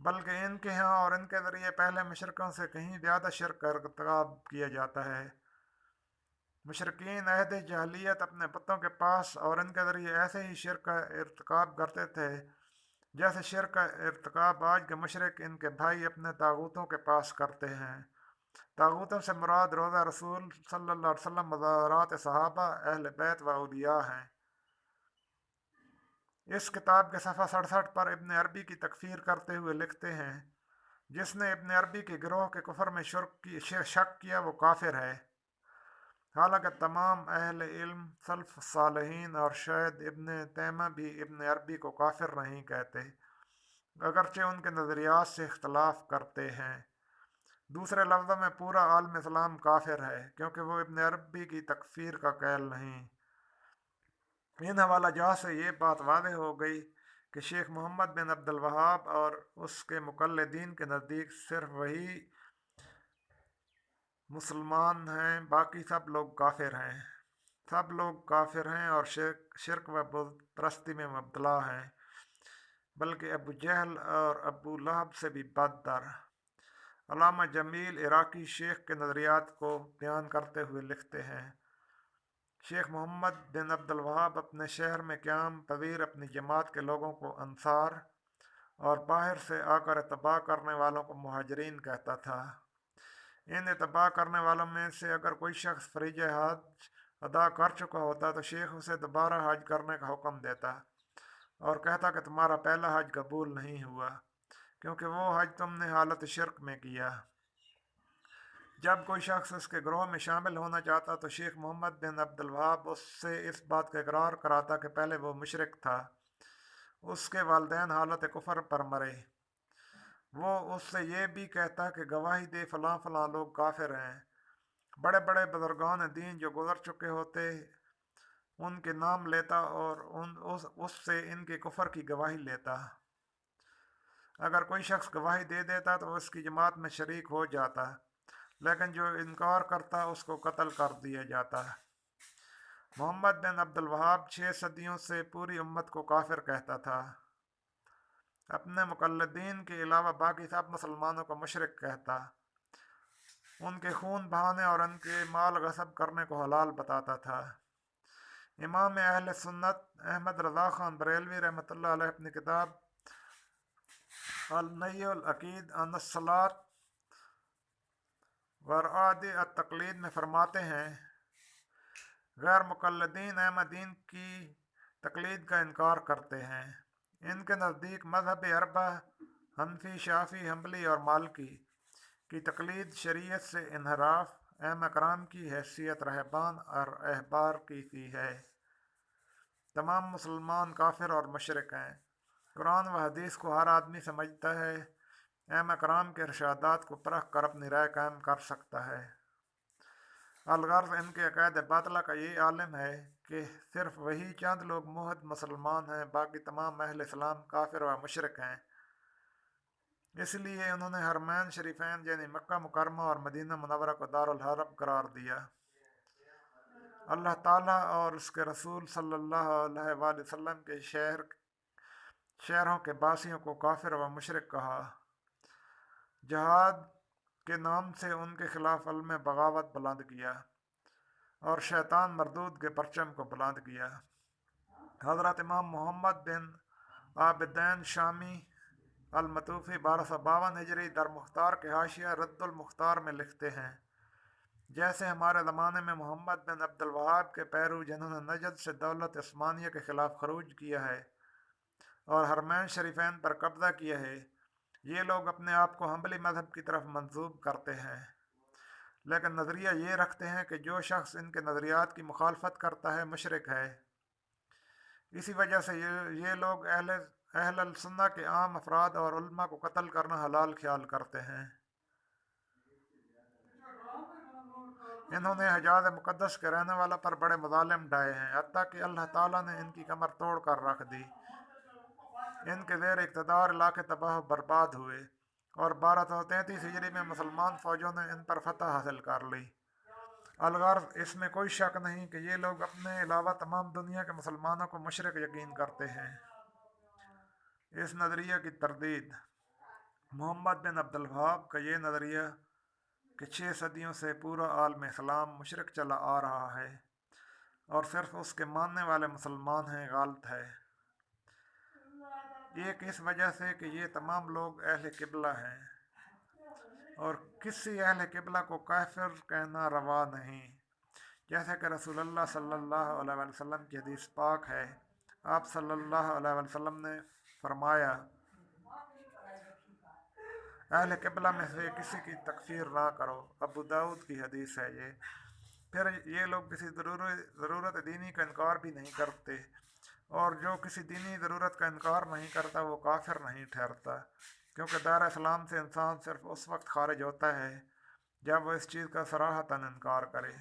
بلکہ ان کے ہاں اور ان کے ذریعے پہلے مشرکوں سے کہیں زیادہ شرک کا ارتکاب کیا جاتا ہے۔ مشرکین عہد جاہلیت اپنے بتوں کے پاس اور ان کے ذریعے ایسے ہی شرک کا ارتکاب کرتے تھے جیسے شرک کا ارتکاب آج کے مشرک ان کے بھائی اپنے طاغوتوں کے پاس کرتے ہیں۔ طاغوتوں سے مراد روزہ رسول صلی اللہ علیہ وسلم، مزارات صحابہ، اہل بیت و اولیاء ہیں۔ اس کتاب کے صفحہ 67 پر ابن عربی کی تکفیر کرتے ہوئے لکھتے ہیں، جس نے ابن عربی کے گروہ کے کفر میں شک کیا وہ کافر ہے۔ حالانکہ تمام اہل علم، سلف صالحین اور شاید ابن تیمیہ بھی ابن عربی کو کافر نہیں کہتے، اگرچہ ان کے نظریات سے اختلاف کرتے ہیں۔ دوسرے لفظوں میں پورا عالم اسلام کافر ہے، کیونکہ وہ ابن عربی کی تکفیر کا قائل نہیں۔ ان حوالہ جات سے یہ بات واضح ہو گئی کہ شیخ محمد بن عبد الوہاب اور اس کے مقلدین کے نزدیک صرف وہی مسلمان ہیں، باقی سب لوگ کافر ہیں۔ سب لوگ کافر ہیں اور شرک و بت پرستی میں مبتلا ہیں، بلکہ ابو جہل اور ابو لہب سے بھی بدتر۔ علامہ جمیل عراقی شیخ کے نظریات کو بیان کرتے ہوئے لکھتے ہیں، شیخ محمد بن عبد الوہاب اپنے شہر میں قیام پذیر اپنی جماعت کے لوگوں کو انصار اور باہر سے آ کر اتباع کرنے والوں کو مہاجرین کہتا تھا۔ ان اتباع کرنے والوں میں سے اگر کوئی شخص فریضہ حج ادا کر چکا ہوتا تو شیخ اسے دوبارہ حج کرنے کا حکم دیتا اور کہتا کہ تمہارا پہلا حج قبول نہیں ہوا، کیونکہ وہ حج تم نے حالت شرک میں کیا۔ جب کوئی شخص اس کے گروہ میں شامل ہونا چاہتا تو شیخ محمد بن عبد الوہاب اس سے اس بات کا اقرار کراتا کہ پہلے وہ مشرک تھا، اس کے والدین حالت کفر پر مرے۔ وہ اس سے یہ بھی کہتا کہ گواہی دے فلاں فلاں لوگ کافر ہیں۔ بڑے بڑے بزرگان دین جو گزر چکے ہوتے ان کے نام لیتا اور اس سے ان کے کفر کی گواہی لیتا۔ اگر کوئی شخص گواہی دے دیتا تو اس کی جماعت میں شریک ہو جاتا، لیکن جو انکار کرتا اس کو قتل کر دیا جاتا۔ محمد بن عبد الوہاب 6 صدیوں سے پوری امت کو کافر کہتا تھا۔ اپنے مقلدین کے علاوہ باقی سب مسلمانوں کو مشرک کہتا، ان کے خون بہانے اور ان کے مال غصب کرنے کو حلال بتاتا تھا۔ امام اہل سنت احمد رضا خان بریلوی رحمۃ اللہ علیہ اپنی کتاب النہی العقید عن الصلاۃ ورعاد التقلید میں فرماتے ہیں، غیر مقلدین احمدین کی تقلید کا انکار کرتے ہیں۔ ان کے نزدیک مذہب اربع حنفی، شافعی، حنبلی اور مالکی کی تقلید شریعت سے انحراف، ائمہ کرام کی حیثیت رہبان اور احبار کی ہے۔ تمام مسلمان کافر اور مشرک ہیں۔ قرآن و حدیث کو ہر آدمی سمجھتا ہے، ائمہ کرام کے ارشادات کو پرکھ کر اپنی رائے قائم کر سکتا ہے۔ الغرض ان کے عقائد باطلہ کا یہ عالم ہے کہ صرف وہی چند لوگ موحد مسلمان ہیں، باقی تمام اہل اسلام کافر و مشرک ہیں۔ اس لیے انہوں نے حرمین شریفین یعنی مکہ مکرمہ اور مدینہ منورہ کو دارالحرب قرار دیا۔ اللہ تعالیٰ اور اس کے رسول صلی اللہ علیہ وآلہ وسلم کے شہروں کے باسیوں کو کافر و مشرک کہا۔ جہاد کے نام سے ان کے خلاف علم بغاوت بلند کیا اور شیطان مردود کے پرچم کو بلند کیا۔ حضرت امام محمد بن عابدین شامی المتوفی 1252 ہجری در مختار کے حاشیہ رد المختار میں لکھتے ہیں، جیسے ہمارے زمانے میں محمد بن عبد الوہاب کے پیرو جنہوں نے نجد سے دولت عثمانیہ کے خلاف خروج کیا ہے اور حرمین شریفین پر قبضہ کیا ہے، یہ لوگ اپنے آپ کو حنبلی مذہب کی طرف منسوب کرتے ہیں، لیکن نظریہ یہ رکھتے ہیں کہ جو شخص ان کے نظریات کی مخالفت کرتا ہے مشرک ہے۔ اسی وجہ سے یہ لوگ اہل السنہ کے عام افراد اور علماء کو قتل کرنا حلال خیال کرتے ہیں۔ انہوں نے حجاز مقدس کے رہنے والوں پر بڑے مظالم ڈھائے ہیں، حتیٰ کہ اللہ تعالیٰ نے ان کی کمر توڑ کر رکھ دی۔ ان کے زیر اقتدار علاقے تباہ و برباد ہوئے اور 1233 ہجری میں مسلمان فوجوں نے ان پر فتح حاصل کر لی۔ الغرض اس میں کوئی شک نہیں کہ یہ لوگ اپنے علاوہ تمام دنیا کے مسلمانوں کو مشرک یقین کرتے ہیں۔ اس نظریے کی تردید محمد بن عبد الوہاب کا یہ نظریہ کہ 6 صدیوں سے پورا عالم اسلام مشرک چلا آ رہا ہے اور صرف اس کے ماننے والے مسلمان ہیں غلط ہے۔ ایک اس وجہ سے کہ یہ تمام لوگ اہل قبلہ ہیں اور کسی اہل قبلہ کو کافر کہنا روا نہیں، جیسے کہ رسول اللہ صلی اللہ علیہ وسلم کی حدیث پاک ہے۔ آپ صلی اللہ علیہ وسلم نے فرمایا، اہل قبلہ میں سے کسی کی تکفیر نہ کرو۔ ابو داؤد کی حدیث ہے یہ۔ پھر یہ لوگ کسی ضرورت دینی کا انکار بھی نہیں کرتے، اور جو کسی دینی ضرورت کا انکار نہیں کرتا وہ کافر نہیں ٹھہرتا، کیونکہ دار اسلام سے انسان صرف اس وقت خارج ہوتا ہے جب وہ اس چیز کا صراحتاً انکار کرے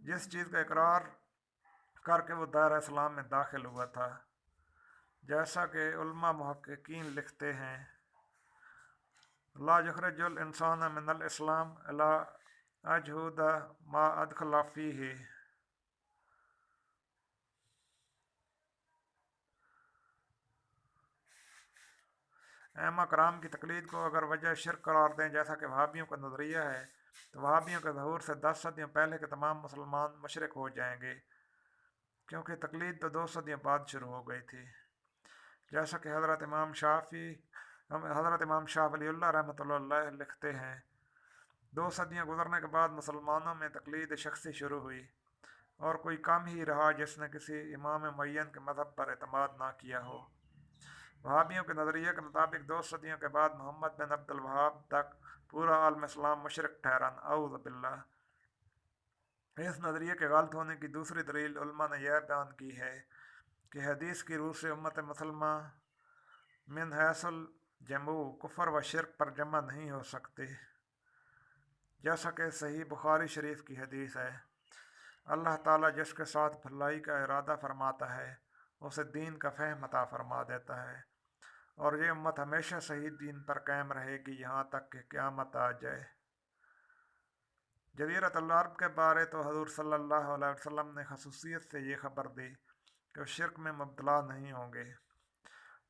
جس چیز کا اقرار کر کے وہ دار اسلام میں داخل ہوا تھا، جیسا کہ علماء محققین لکھتے ہیں، لا یخرج الانسان من الاسلام الا اجہد ما ادخل فیہ۔ ائمہ کرام کی تقلید کو اگر وجہ شرک قرار دیں، جیسا کہ وہابیوں کا نظریہ ہے، تو وہابیوں کے ظہور سے 10 صدیوں پہلے کے تمام مسلمان مشرک ہو جائیں گے، کیونکہ تقلید تو 2 صدیوں بعد شروع ہو گئی تھی، جیسا کہ حضرت امام شاہ ولی اللہ رحمۃ اللہ علیہ لکھتے ہیں۔ 2 صدیاں گزرنے کے بعد مسلمانوں میں تقلید شخصی شروع ہوئی، اور کوئی کم ہی رہا جس نے کسی امام معین کے مذہب پر اعتماد نہ کیا ہو۔ وہابیوں کے نظریے کے مطابق 2 صدیوں کے بعد محمد بن عبد الوہاب تک پورا عالم اسلام مشرک ٹھہرا، اعوذ باللہ۔ اس نظریے کے غلط ہونے کی دوسری دلیل علماء نے یہ بیان کی ہے کہ حدیث کی روح سے امت مسلمہ من حیث الجموع کفر و شرک پر جمع نہیں ہو سکتے، جیسا کہ صحیح بخاری شریف کی حدیث ہے، اللہ تعالیٰ جس کے ساتھ بھلائی کا ارادہ فرماتا ہے اسے دین کا فہم عطا فرما دیتا ہے، اور یہ امت ہمیشہ صحیح دین پر قائم رہے گی یہاں تک کہ قیامت آ جائے۔ جزیرۃ العرب کے بارے تو حضور صلی اللہ علیہ وسلم نے خصوصیت سے یہ خبر دی کہ وہ شرک میں مبتلا نہیں ہوں گے،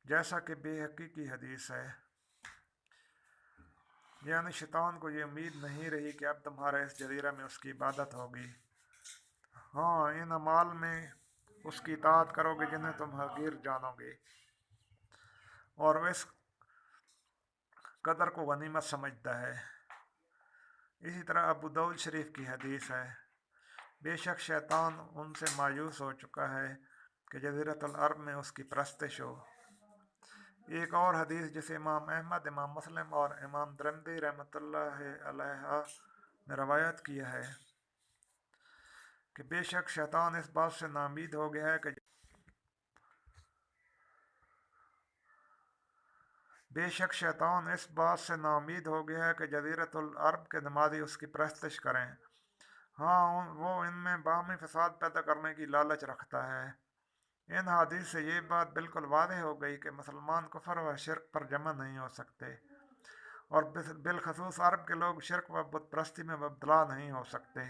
جیسا کہ بے کی حدیث ہے، یعنی شیطان کو یہ امید نہیں رہی کہ اب تمہارے اس جزیرہ میں اس کی عبادت ہوگی، ہاں ان اعمال میں اس کی اطاعت کرو گے جنہیں تم حقیر جانو گے، اور وہ اس قدر کو غنیمت سمجھتا ہے۔ اسی طرح ابو داؤد شریف کی حدیث ہے، بے شک شیطان ان سے مایوس ہو چکا ہے کہ جزیرۃ العرب میں اس کی پرستش ہو۔ ایک اور حدیث جسے امام احمد، امام مسلم اور امام درمذی رحمۃ اللہ علیہ نے روایت کیا ہے کہ بے شک شیطان اس بات سے ناامید ہو گیا ہے کہ جزیرۃ العرب کے نمازی اس کی پرستش کریں، ہاں وہ ان میں باہمی فساد پیدا کرنے کی لالچ رکھتا ہے۔ ان حدیث سے یہ بات بالکل واضح ہو گئی کہ مسلمان کفر و شرک پر جمع نہیں ہو سکتے، اور بالخصوص عرب کے لوگ شرک و بت پرستی میں مبتلا نہیں ہو سکتے،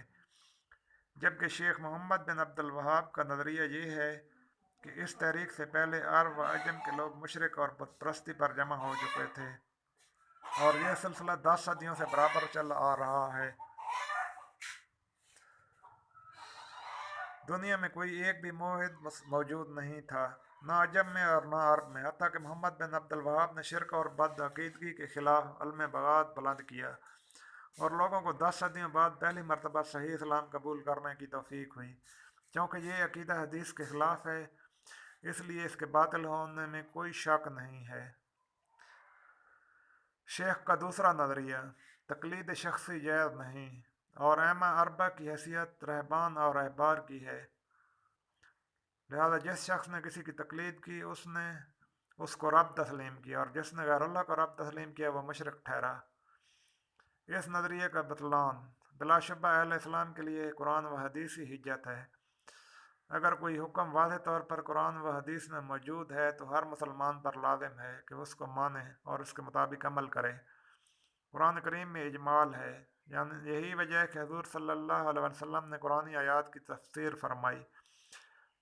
جبکہ شیخ محمد بن عبد الوہاب کا نظریہ یہ ہے کہ اس تحریک سے پہلے عرب و عجم کے لوگ مشرک اور بت پرستی پر جمع ہو چکے تھے، اور یہ سلسلہ 10 صدیوں سے برابر چل آ رہا ہے۔ دنیا میں کوئی ایک بھی موحد موجود نہیں تھا، نہ عجم میں اور نہ عرب میں، حتیٰ کہ محمد بن عبد الوہاب نے شرک اور بد عقیدگی کے خلاف علم بغاوت بلند کیا، اور لوگوں کو 10 صدیوں بعد پہلی مرتبہ صحیح اسلام قبول کرنے کی توفیق ہوئی۔ چونکہ یہ عقیدہ حدیث کے خلاف ہے، اس لیے اس کے باطل ہونے میں کوئی شک نہیں ہے۔ شیخ کا دوسرا نظریہ، تقلید شخصی جائز نہیں، اور ائمہ اربعہ کی حیثیت رہبان اور احبار کی ہے، لہذا جس شخص نے کسی کی تقلید کی اس کو رب تسلیم کیا، اور جس نے غیر اللہ کو رب تسلیم کیا وہ مشرک ٹھہرا۔ اس نظریے کا بطلان، بلا شبہ اہل اسلام کے لیے قرآن و حدیث ہی حجت ہے۔ اگر کوئی حکم واضح طور پر قرآن و حدیث میں موجود ہے تو ہر مسلمان پر لازم ہے کہ وہ اس کو مانے اور اس کے مطابق عمل کرے۔ قرآن کریم میں اجمال ہے، یعنی یہی وجہ ہے کہ حضور صلی اللہ علیہ وسلم نے قرآنی آیات کی تفسیر فرمائی۔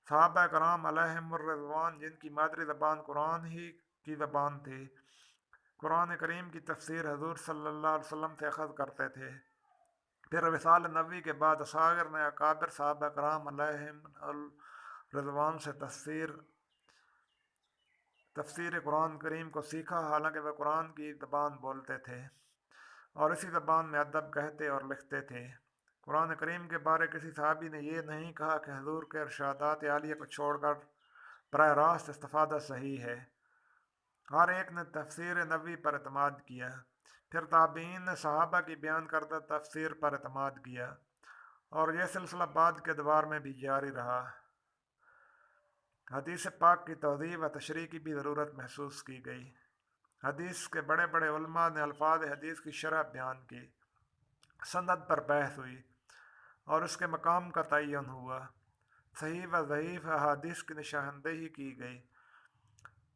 صحابہ کرام علیہم الرضوان، جن کی مادری زبان قرآن ہی کی زبان تھی، قرآن کریم کی تفسیر حضور صلی اللہ علیہ وسلم سے اخذ کرتے تھے۔ پھر وصال نبی کے بعد اصاغر نے اکابر صحابہ کرام علیہم الرضوان سے تفسیر قرآن کریم کو سیکھا، حالانکہ وہ قرآن کی زبان بولتے تھے اور اسی زبان میں ادب کہتے اور لکھتے تھے۔ قرآن کریم کے بارے کسی صحابی نے یہ نہیں کہا کہ حضور کے ارشادات عالیہ کو چھوڑ کر براہ راست استفادہ صحیح ہے۔ ہر ایک نے تفسیر نبوی پر اعتماد کیا، پھر تابعین نے صحابہ کی بیان کردہ تفسیر پر اعتماد کیا، اور یہ سلسلہ بعد کے ادوار میں بھی جاری رہا۔ حدیث پاک کی توضیح و تشریح کی بھی ضرورت محسوس کی گئی۔ حدیث کے بڑے بڑے علماء نے الفاظ حدیث کی شرح بیان کی، سند پر بحث ہوئی اور اس کے مقام کا تعین ہوا، صحیح و ضعیف احادیث کی نشاندہی کی گئی،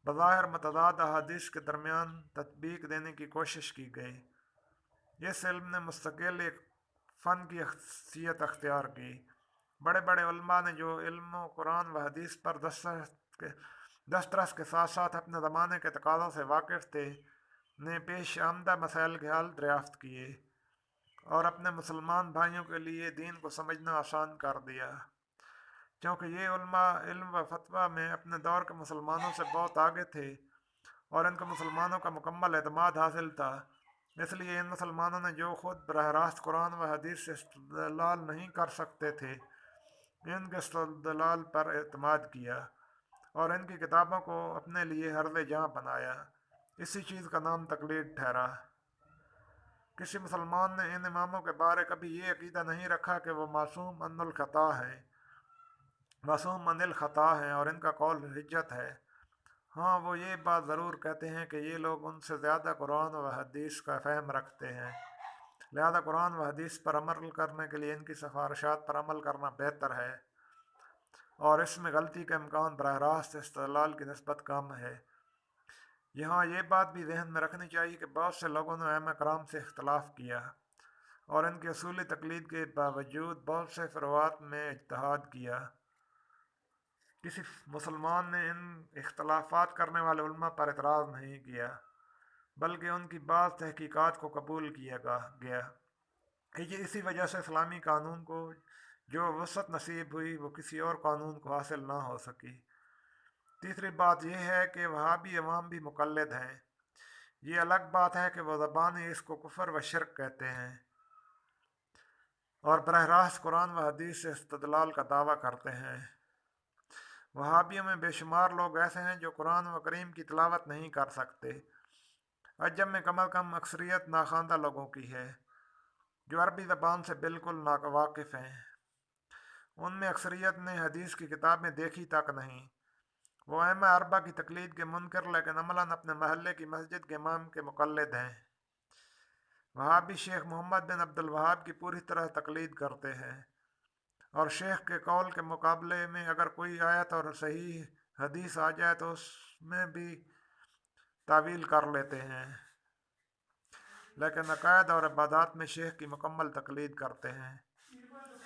بظاہر متضاد احادیث کے درمیان تطبیق دینے کی کوشش کی گئی۔ اس علم نے مستقل ایک فن کی حیثیت اختیار کی۔ بڑے بڑے علماء نے جو علم و قرآن و حدیث پر دسترس کے ساتھ ساتھ اپنے زمانے کے تقاضوں سے واقف تھے نے پیش آمدہ مسائل کے حل دریافت کیے اور اپنے مسلمان بھائیوں کے لیے دین کو سمجھنا آسان کر دیا۔ چونکہ یہ علماء علم و فتویٰ میں اپنے دور کے مسلمانوں سے بہت آگے تھے اور ان کو مسلمانوں کا مکمل اعتماد حاصل تھا، اس لیے ان مسلمانوں نے جو خود براہ راست قرآن و حدیث سے استدلال نہیں کر سکتے تھے، ان کے استدلال پر اعتماد کیا اور ان کی کتابوں کو اپنے لیے حرز جاں بنایا۔ اسی چیز کا نام تقلید ٹھہرا۔ کسی مسلمان نے ان اماموں کے بارے کبھی یہ عقیدہ نہیں رکھا کہ وہ معصوم عن الخطا ہیں اور ان کا قول حجت ہے۔ ہاں، وہ یہ بات ضرور کہتے ہیں کہ یہ لوگ ان سے زیادہ قرآن و حدیث کا فہم رکھتے ہیں، لہذا قرآن و حدیث پر عمل کرنے کے لیے ان کی سفارشات پر عمل کرنا بہتر ہے، اور اس میں غلطی کا امکان براہ راست استدلال کی نسبت کم ہے۔ یہاں یہ بات بھی ذہن میں رکھنی چاہیے کہ بہت سے لوگوں نے ائمہ کرام سے اختلاف کیا اور ان کی اصولی تقلید کے باوجود بہت سے فروعات میں اجتہاد کیا۔ کسی مسلمان نے ان اختلافات کرنے والے علماء پر اعتراض نہیں کیا، بلکہ ان کی بعض تحقیقات کو قبول کیا گیا۔ اسی وجہ سے اسلامی قانون کو جو وسعت نصیب ہوئی وہ کسی اور قانون کو حاصل نہ ہو سکی۔ تیسری بات یہ ہے کہ وہابی عوام بھی مقلد ہیں۔ یہ الگ بات ہے کہ وہ زبانی اس کو کفر و شرک کہتے ہیں اور براہ راست قرآن و حدیث سے استدلال کا دعویٰ کرتے ہیں۔ وہابیوں میں بے شمار لوگ ایسے ہیں جو قرآن و کریم کی تلاوت نہیں کر سکتے۔ عجم میں کم از کم اکثریت ناخواندہ لوگوں کی ہے جو عربی زبان سے بالکل ناواقف ہیں۔ ان میں اکثریت نے حدیث کی کتابیں دیکھی تک نہیں۔ وہ ائمہ اربعہ کی تقلید کے منکر لیکن عملاً اپنے محلے کی مسجد کے امام کے مقلد ہیں۔ وہابی شیخ محمد بن عبد الوہاب کی پوری طرح تقلید کرتے ہیں اور شیخ کے قول کے مقابلے میں اگر کوئی آیت اور صحیح حدیث آ جائے تو اس میں بھی تعویل کر لیتے ہیں، لیکن عقائد اور عبادات میں شیخ کی مکمل تقلید کرتے ہیں۔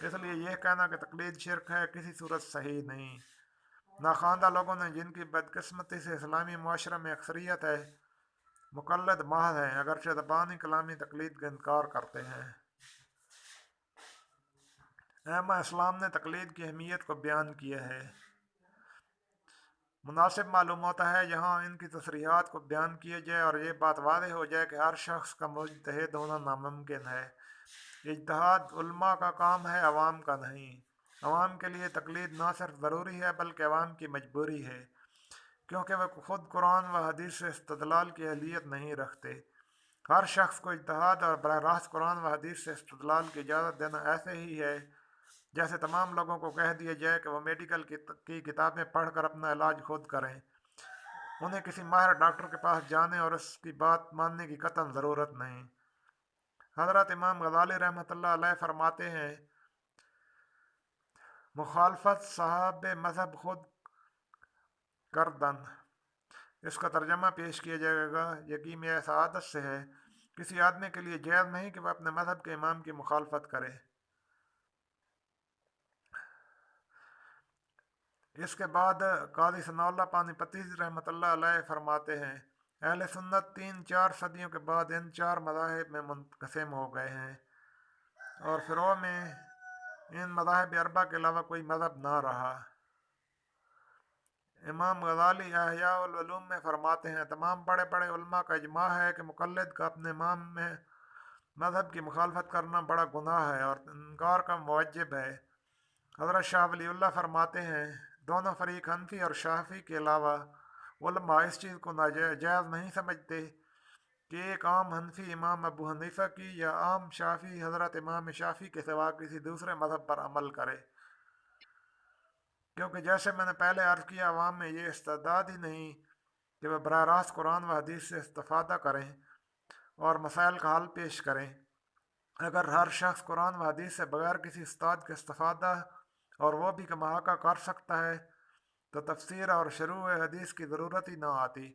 اس لیے یہ کہنا کہ تقلید شرک ہے کسی صورت صحیح نہیں۔ ناخواندہ لوگوں نے، جن کی بدقسمتی سے اسلامی معاشرہ میں اکثریت ہے، مقلد محض ہیں، اگرچہ زبانی کلامی تقلید کا انکار کرتے ہیں۔ ائمہ اسلام نے تقلید کی اہمیت کو بیان کیا ہے۔ مناسب معلوم ہوتا ہے یہاں ان کی تصریحات کو بیان کیا جائے اور یہ بات واضح ہو جائے کہ ہر شخص کا مجتہد ہونا ناممکن ہے۔ اجتہاد علماء کا کام ہے، عوام کا نہیں۔ عوام کے لیے تقلید نہ صرف ضروری ہے بلکہ عوام کی مجبوری ہے، کیونکہ وہ خود قرآن و حدیث سے استدلال کی اہلیت نہیں رکھتے۔ ہر شخص کو اجتہاد اور براہ راست قرآن و حدیث سے استدلال کی اجازت دینا ایسے ہی ہے جیسے تمام لوگوں کو کہہ دیا جائے کہ وہ میڈیکل کی کتابیں پڑھ کر اپنا علاج خود کریں۔ انہیں کسی ماہر ڈاکٹر کے پاس جانے اور اس کی بات ماننے کی قطعاً ضرورت نہیں۔ حضرت امام غزالی رحمۃ اللہ علیہ فرماتے ہیں، مخالفت صاحب مذہب خود کردن۔ اس کا ترجمہ پیش کیا جائے گا، یقین سعادت سے ہے، کسی آدمی کے لیے جائز نہیں کہ وہ اپنے مذہب کے امام کی مخالفت کرے۔ اس کے بعد قاضی ثناء اللہ پانی پتی رحمۃ اللہ علیہ فرماتے ہیں، اہل سنت 3-4 صدیوں کے بعد ان 4 مذاہب میں منقسم ہو گئے ہیں، اور فروع میں ان مذاہب اربع کے علاوہ کوئی مذہب نہ رہا۔ امام غزالی احیاء العلوم میں فرماتے ہیں، تمام بڑے بڑے علماء کا اجماع ہے کہ مقلد کا اپنے امام میں مذہب کی مخالفت کرنا بڑا گناہ ہے اور انکار کا موجب ہے۔ حضرت شاہ ولی اللہ فرماتے ہیں، دونوں فریق حنفی اور شافعی کے علاوہ علماء اس چیز کو ناجائز نہیں سمجھتے کہ ایک عام حنفی امام ابو حنیفہ کی یا عام شافعی حضرت امام شافعی کے سوا کسی دوسرے مذہب پر عمل کرے، کیونکہ جیسے میں نے پہلے عرض کیا، عوام میں یہ استعداد ہی نہیں کہ وہ براہ راست قرآن و حدیث سے استفادہ کریں اور مسائل کا حل پیش کریں۔ اگر ہر شخص قرآن و حدیث سے بغیر کسی استاد کے استفادہ اور وہ بھی کماحقہ کر سکتا ہے تو تفسیر اور شروع حدیث کی ضرورت ہی نہ آتی۔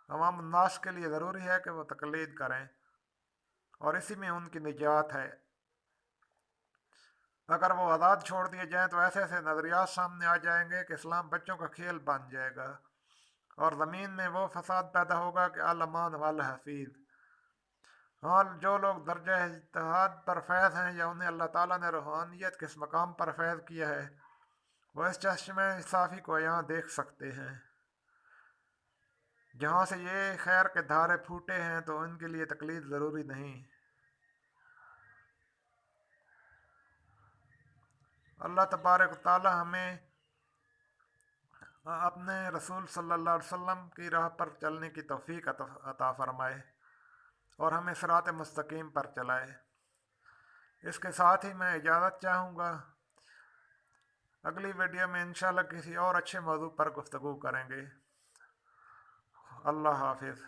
عوام الناس کے لیے ضروری ہے کہ وہ تقلید کریں، اور اسی میں ان کی نجات ہے۔ اگر وہ آزاد چھوڑ دیے جائیں تو ایسے ایسے نظریات سامنے آ جائیں گے کہ اسلام بچوں کا کھیل بن جائے گا، اور زمین میں وہ فساد پیدا ہوگا کہ الامان والحفیظ۔ ہاں، جو لوگ درجہ اجتہاد پر فیض ہیں یا انہیں اللہ تعالیٰ نے روحانیت کے اس مقام پر فیض کیا ہے، وہ اس چشمہ صافی کو یہاں دیکھ سکتے ہیں۔ جہاں سے یہ خیر کے دھارے پھوٹے ہیں تو ان کے لیے تقلید ضروری نہیں۔ اللہ تبارک و تعالی ہمیں اپنے رسول صلی اللہ علیہ وسلم کی راہ پر چلنے کی توفیق عطا فرمائے اور ہمیں صراط مستقیم پر چلائے۔ اس کے ساتھ ہی میں اجازت چاہوں گا، اگلی ویڈیو میں انشاءاللہ کسی اور اچھے موضوع پر گفتگو کریں گے۔ اللہ حافظ۔